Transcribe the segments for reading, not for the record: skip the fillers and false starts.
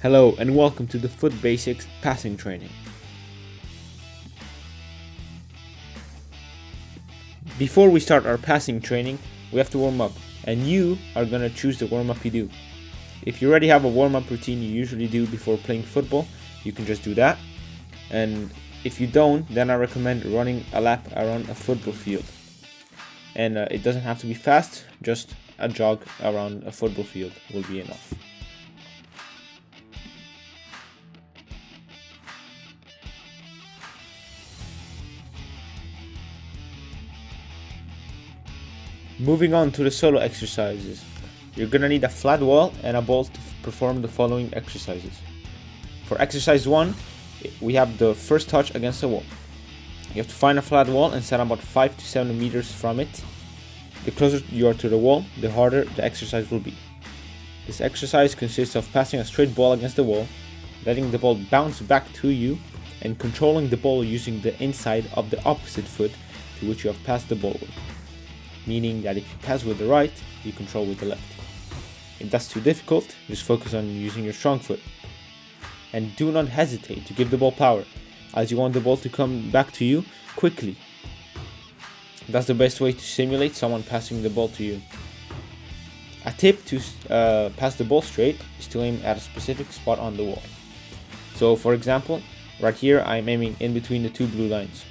Hello and welcome to the Futbasiks passing training. Before we start our passing training, we have to warm up, and you are going to choose the warm-up you do. If you already have a warm-up routine you usually do before playing football, you can just do that. And if you don't, then I recommend running a lap around a football field. And it doesn't have to be fast, just a jog around a football field will be enough. Moving on to the solo exercises, you're gonna need a flat wall and a ball to perform the following exercises. For exercise 1, we have the first touch against the wall. You have to find a flat wall and stand about 5 to 7 meters from it. The closer you are to the wall, the harder the exercise will be. This exercise consists of passing a straight ball against the wall, letting the ball bounce back to you, and controlling the ball using the inside of the opposite foot to which you have passed the ball with. Meaning that if you pass with the right, you control with the left. If that's too difficult, just focus on using your strong foot. And do not hesitate to give the ball power, as you want the ball to come back to you quickly. That's the best way to simulate someone passing the ball to you. A tip to pass the ball straight is to aim at a specific spot on the wall. So for example, right here I'm aiming in between the two blue lines.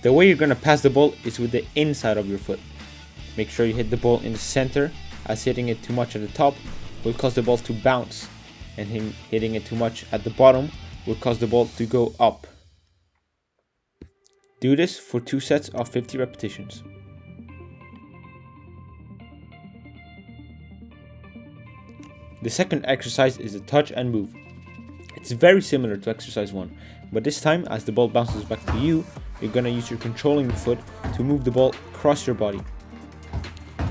The way you're going to pass the ball is with the inside of your foot. Make sure you hit the ball in the center, as hitting it too much at the top will cause the ball to bounce, and hitting it too much at the bottom will cause the ball to go up. Do this for 2 sets of 50 repetitions. The second exercise is the touch and move. It's very similar to exercise 1, but this time as the ball bounces back to you, you're going to use your controlling foot to move the ball across your body.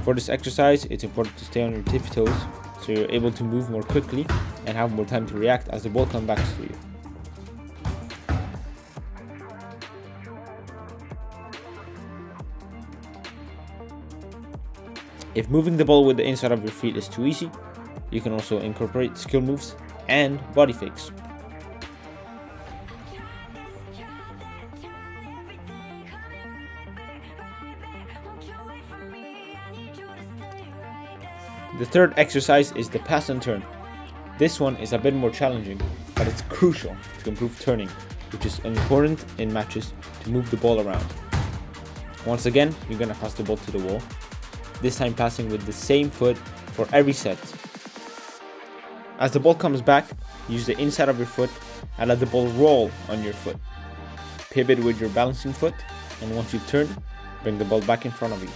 For this exercise, it's important to stay on your tippy toes so you're able to move more quickly and have more time to react as the ball comes back to you. If moving the ball with the inside of your feet is too easy, you can also incorporate skill moves and body fakes. The third exercise is the pass and turn. This one is a bit more challenging, but it's crucial to improve turning, which is important in matches to move the ball around. Once again, you're gonna pass the ball to the wall, this time passing with the same foot for every set. As the ball comes back, use the inside of your foot and let the ball roll on your foot. Pivot with your balancing foot, and once you've turned, bring the ball back in front of you.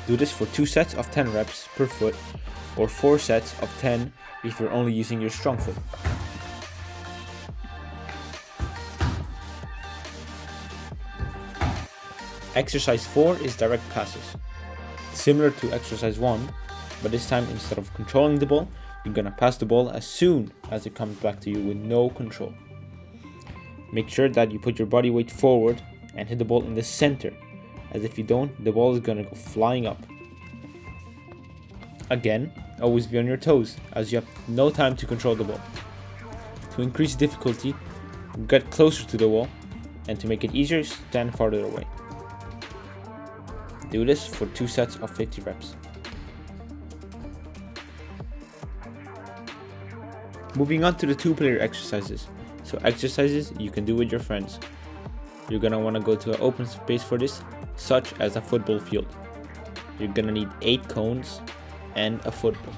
Do this for 2 sets of 10 reps per foot, or 4 sets of 10 if you're only using your strong foot. Exercise 4 is direct passes. Similar to exercise 1, but this time instead of controlling the ball, you're gonna pass the ball as soon as it comes back to you with no control. Make sure that you put your body weight forward and hit the ball in the center, as if you don't, the ball is gonna go flying up. Again, always be on your toes, as you have no time to control the ball. To increase difficulty, get closer to the wall, and to make it easier, stand farther away. Do this for 2 sets of 50 reps. Moving on to the 2-player exercises. So exercises you can do with your friends. You're gonna wanna go to an open space for this, such as a football field. You're gonna need 8 cones and a football.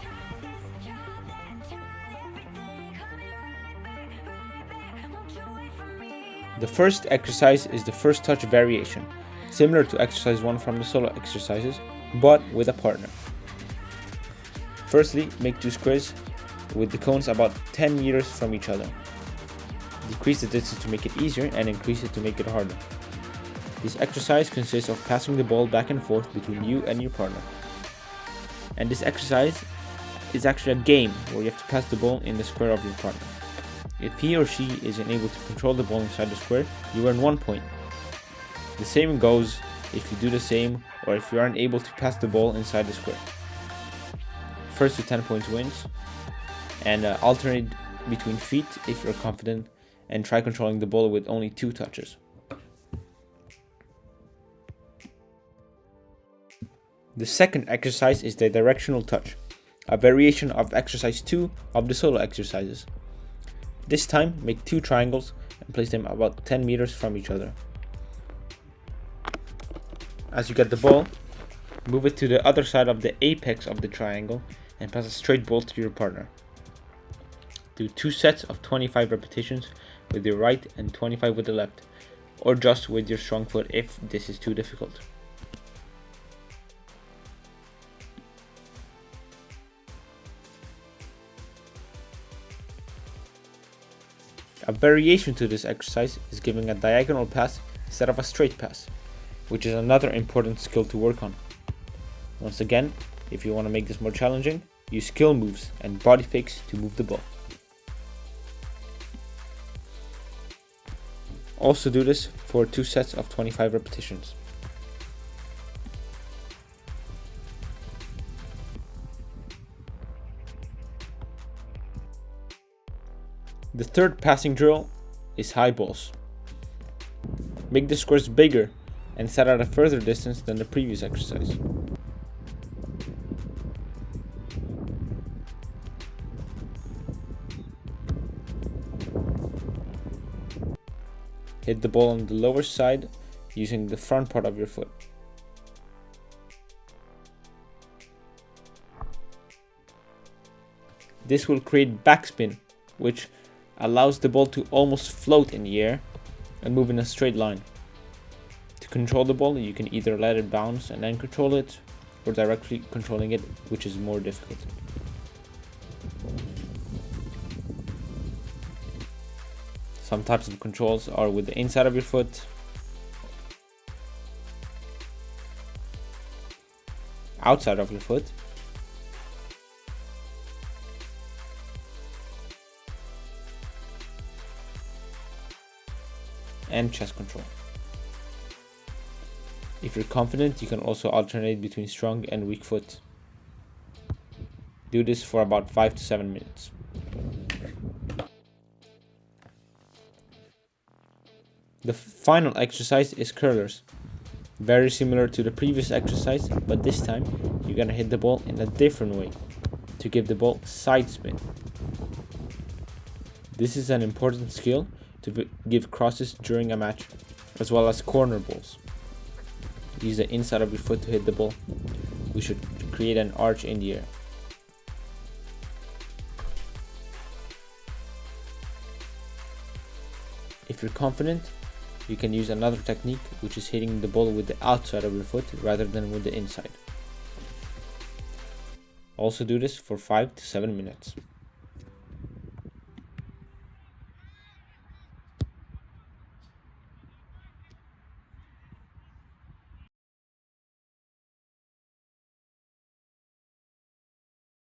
The first exercise is the first touch variation, similar to exercise 1 from the solo exercises, but with a partner. Firstly, make 2 squares with the cones about 10 meters from each other. Decrease the distance to make it easier and increase it to make it harder. This exercise consists of passing the ball back and forth between you and your partner. And this exercise is actually a game where you have to pass the ball in the square of your partner. If he or she is unable to control the ball inside the square, you earn 1 point. The same goes if you do the same or if you aren't able to pass the ball inside the square. First to 10 points wins, and alternate between feet if you're confident, and try controlling the ball with only 2 touches. The second exercise is the directional touch, a variation of exercise 2 of the solo exercises. This time, make 2 triangles and place them about 10 meters from each other. As you get the ball, move it to the other side of the apex of the triangle and pass a straight ball to your partner. Do 2 sets of 25 repetitions with your right and 25 with the left, or just with your strong foot if this is too difficult. A variation to this exercise is giving a diagonal pass instead of a straight pass, which is another important skill to work on. Once again, if you want to make this more challenging, use skill moves and body fakes to move the ball. Also do this for 2 sets of 25 repetitions. The third passing drill is high balls. Make the squares bigger and set at a further distance than the previous exercise. Hit the ball on the lower side using the front part of your foot. This will create backspin, which allows the ball to almost float in the air and move in a straight line. To control the ball, you can either let it bounce and then control it, or directly controlling it, which is more difficult. Some types of controls are with the inside of your foot, outside of your foot, and chest control. If you're confident, you can also alternate between strong and weak foot. Do this for about 5 to 7 minutes. The final exercise is curlers. Very similar to the previous exercise, but this time you're gonna hit the ball in a different way to give the ball side spin. This is an important skill to give crosses during a match, as well as corner balls. Use the inside of your foot to hit the ball. We should create an arch in the air. If you're confident, you can use another technique, which is hitting the ball with the outside of your foot rather than with the inside. Also do this for 5 to 7 minutes.